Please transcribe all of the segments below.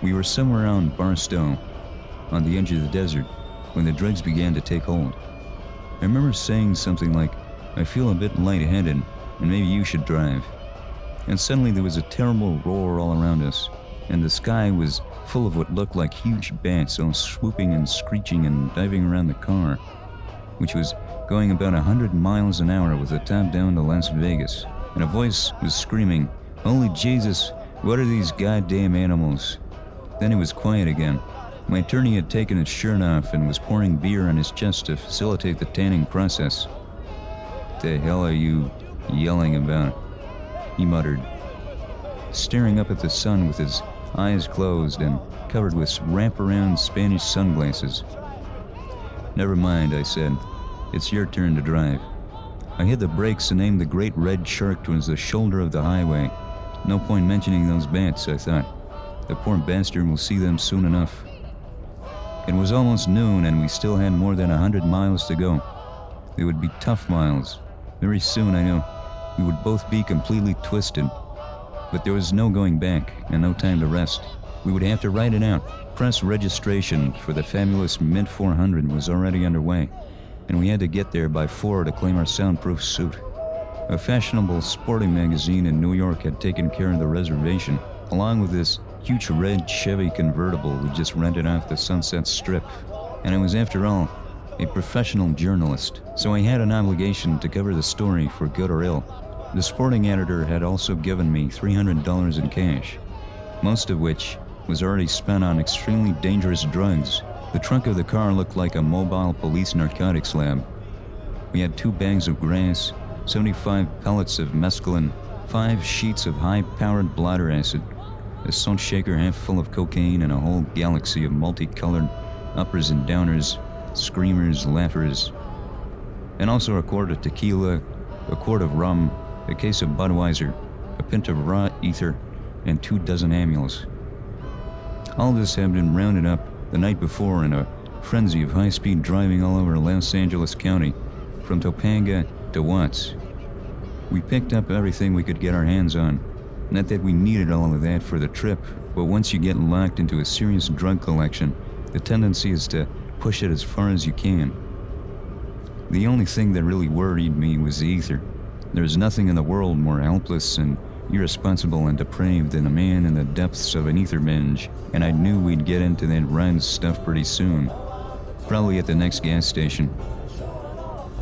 We were somewhere around Barstow, on the edge of the desert, when the drugs began to take hold. I remember saying something like, "I feel a bit lightheaded, and maybe you should drive." And suddenly there was a terrible roar all around us, and the sky was full of what looked like huge bats, all swooping and screeching and diving around the car, which was going about 100 miles an hour with the top down to Las Vegas. And a voice was screaming, "Holy Jesus, what are these goddamn animals?" Then it was quiet again. My attorney had taken his shirt off and was pouring beer on his chest to facilitate the tanning process. "What the hell are you yelling about?" he muttered, staring up at the sun with his eyes closed and covered with wraparound Spanish sunglasses. "Never mind," I said. "It's your turn to drive." I hit the brakes and aimed the great red shark towards the shoulder of the highway. No point mentioning those bats, I thought. The poor bastard will see them soon enough. It was almost noon and we still had more than 100 miles to go. They would be tough miles. Very soon, I knew, we would both be completely twisted. But there was no going back and no time to rest. We would have to ride it out. Press registration for the fabulous Mint 400 was already underway, and we had to get there by 4 to claim our soundproof suit. A fashionable sporting magazine in New York had taken care of the reservation, along with this huge red Chevy convertible we just rented off the Sunset Strip. And I was, after all, a professional journalist, so I had an obligation to cover the story for good or ill. The sporting editor had also given me $300 in cash, most of which was already spent on extremely dangerous drugs. The trunk of the car looked like a mobile police narcotics lab. We had 2 bags of grass, 75 pellets of mescaline, 5 sheets of high-powered bladder acid, a salt shaker half full of cocaine, and a whole galaxy of multicolored uppers and downers, screamers, laughers, and also a quart of tequila, a quart of rum, a case of Budweiser, a pint of raw ether, and 24 amules. All this had been rounded up the night before in a frenzy of high-speed driving all over Los Angeles County, from Topanga to Watts. We picked up everything we could get our hands on. Not that we needed all of that for the trip, but once you get locked into a serious drug collection, the tendency is to push it as far as you can. The only thing that really worried me was the ether. There's nothing in the world more helpless and irresponsible and depraved than a man in the depths of an ether binge, and I knew we'd get into that round stuff pretty soon, probably at the next gas station.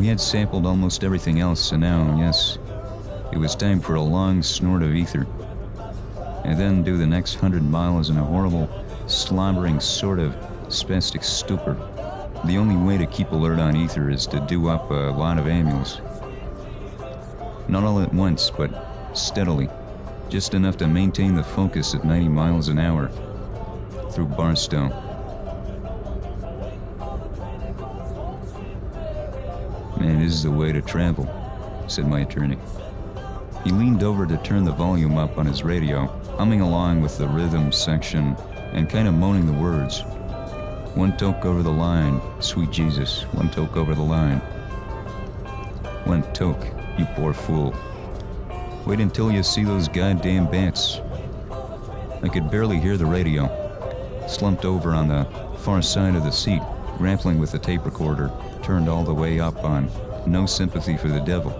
We had sampled almost everything else, and now, yes, it was time for a long snort of ether, and then do the next 100 miles in a horrible, slobbering sort of spastic stupor. The only way to keep alert on ether is to do up a lot of amules. Not all at once, but steadily, just enough to maintain the focus at 90 miles an hour through Barstow. "Man, this is the way to travel," said my attorney. He leaned over to turn the volume up on his radio, humming along with the rhythm section and kind of moaning the words. "One toke over the line, sweet Jesus, one toke over the line. One toke, you poor fool. Wait until you see those goddamn bats." I could barely hear the radio, slumped over on the far side of the seat, grappling with the tape recorder, turned all the way up on No Sympathy for the Devil.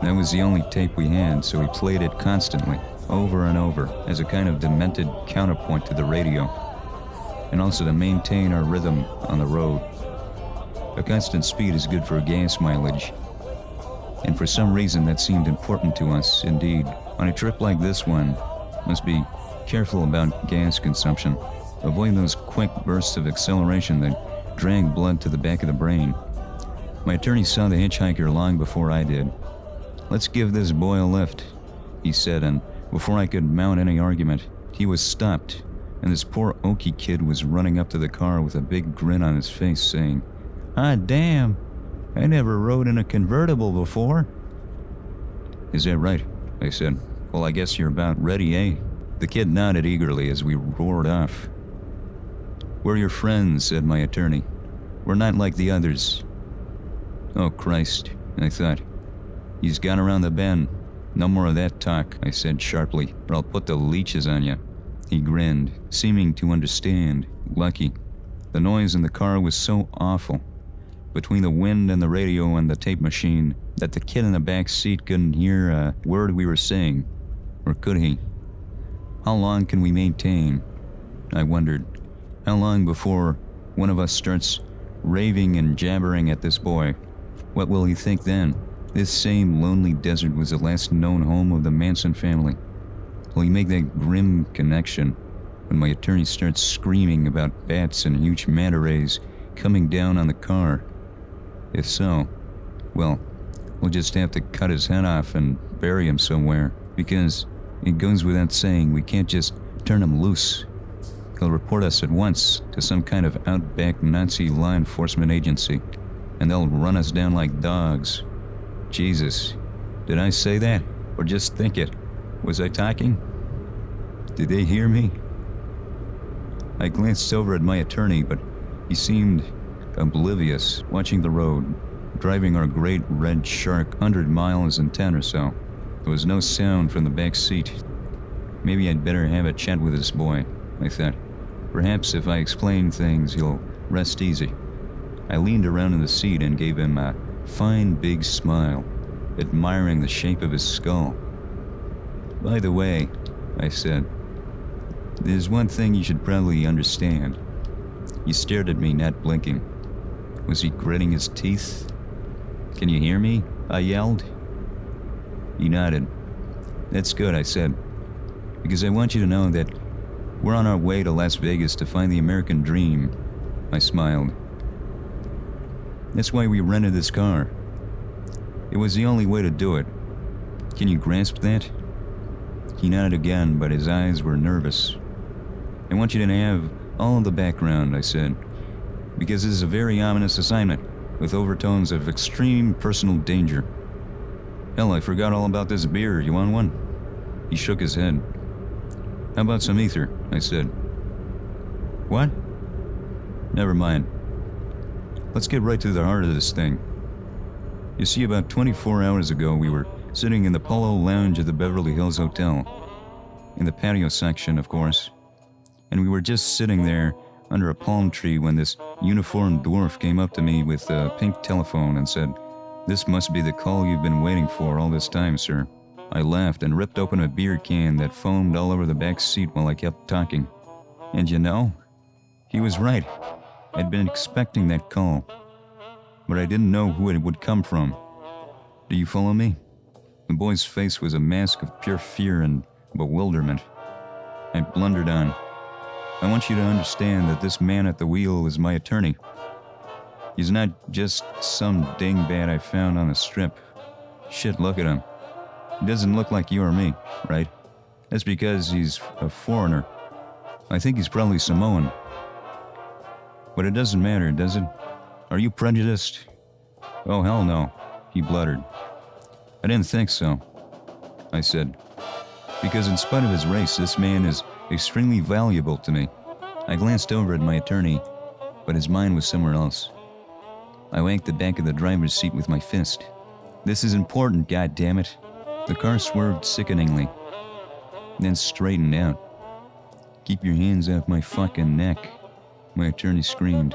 That was the only tape we had, so we played it constantly, over and over, as a kind of demented counterpoint to the radio, and also to maintain our rhythm on the road. A constant speed is good for gas mileage, and for some reason that seemed important to us. Indeed, on a trip like this one, must be careful about gas consumption. Avoid those quick bursts of acceleration that drag blood to the back of the brain. My attorney saw the hitchhiker long before I did. "Let's give this boy a lift," he said, and before I could mount any argument, he was stopped, and this poor Okie kid was running up to the car with a big grin on his face, saying, "Ah, damn, I never rode in a convertible before." "Is that right?" I said. "Well, I guess you're about ready, eh?" The kid nodded eagerly as we roared off. "We're your friends," said my attorney. "We're not like the others." "Oh, Christ," I thought. "He's gone around the bend. No more of that talk," I said sharply, "or I'll put the leeches on you." He grinned, seeming to understand. Lucky. The noise in the car was so awful, between the wind and the radio and the tape machine, that the kid in the back seat couldn't hear a word we were saying. Or could he? How long can we maintain? I wondered. How long before one of us starts raving and jabbering at this boy? What will he think then? This same lonely desert was the last known home of the Manson family. Will he make that grim connection when my attorney starts screaming about bats and huge manta rays coming down on the car? If so, well, we'll just have to cut his head off and bury him somewhere, because it goes without saying we can't just turn him loose. He'll report us at once to some kind of outback Nazi law enforcement agency, and they'll run us down like dogs. Jesus, did I say that, or just think it? Was I talking? Did they hear me? I glanced over at my attorney, but he seemed oblivious, watching the road, driving our great red shark 100 miles in 10 or so. There was no sound from the back seat. Maybe I'd better have a chat with this boy, I thought. Perhaps if I explain things, he'll rest easy. I leaned around in the seat and gave him a fine big smile, admiring the shape of his skull. By the way, I said, there's one thing you should probably understand. He stared at me, not blinking. Was he gritting his teeth? Can you hear me? I yelled. He nodded. That's good, I said, because I want you to know that we're on our way to Las Vegas to find the American dream. I smiled. That's why we rented this car. It was the only way to do it. Can you grasp that? He nodded again, but his eyes were nervous. I want you to have all of the background, I said, because this is a very ominous assignment, with overtones of extreme personal danger. Hell, I forgot all about this beer. You want one? He shook his head. How about some ether? I said. What? Never mind. Let's get right to the heart of this thing. You see, about 24 hours ago, we were sitting in the Polo Lounge at the Beverly Hills Hotel. In the patio section, of course. And we were just sitting there under a palm tree when this uniformed dwarf came up to me with a pink telephone and said, "This must be the call you've been waiting for all this time, sir." I laughed and ripped open a beer can that foamed all over the back seat while I kept talking. And you know, he was right. I'd been expecting that call, but I didn't know who it would come from. Do you follow me? The boy's face was a mask of pure fear and bewilderment. I blundered on. I want you to understand that this man at the wheel is my attorney. He's not just some dingbat I found on the strip. Shit, look at him. He doesn't look like you or me, right? That's because he's a foreigner. I think he's probably Samoan. But it doesn't matter, does it? Are you prejudiced? Oh, hell no, he bluttered. I didn't think so, I said. Because in spite of his race, this man is extremely valuable to me. I glanced over at my attorney, but his mind was somewhere else. I wanked the back of the driver's seat with my fist. This is important, goddammit. The car swerved sickeningly, then straightened out. Keep your hands off my fucking neck, my attorney screamed.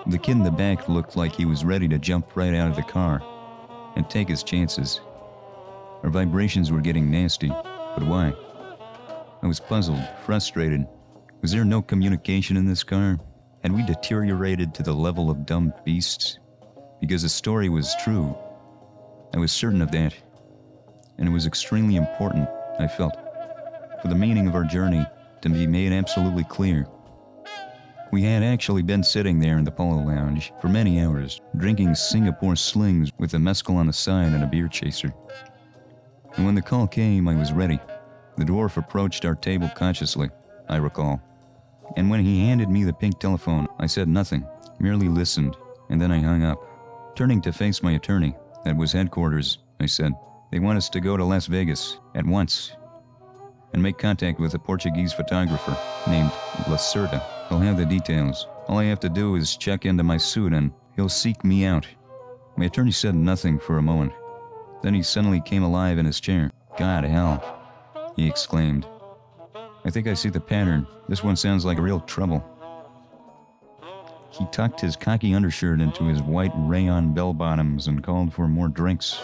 The kid in the back looked like he was ready to jump right out of the car and take his chances. Our vibrations were getting nasty, but why? I was puzzled, frustrated. Was there no communication in this car? Had we deteriorated to the level of dumb beasts? Because the story was true. I was certain of that. And it was extremely important, I felt, for the meaning of our journey to be made absolutely clear. We had actually been sitting there in the Polo Lounge for many hours, drinking Singapore slings with a mezcal on the side and a beer chaser. And when the call came, I was ready. The dwarf approached our table cautiously, I recall. And when he handed me the pink telephone, I said nothing, merely listened, and then I hung up. Turning to face my attorney, that was headquarters, I said, "They want us to go to Las Vegas, at once, and make contact with a Portuguese photographer named Lacerda. He'll have the details. All I have to do is check into my suit and he'll seek me out." My attorney said nothing for a moment. Then he suddenly came alive in his chair. "God, hell," he exclaimed. I think I see the pattern. This one sounds like real trouble. He tucked his khaki undershirt into his white rayon bell-bottoms and called for more drinks.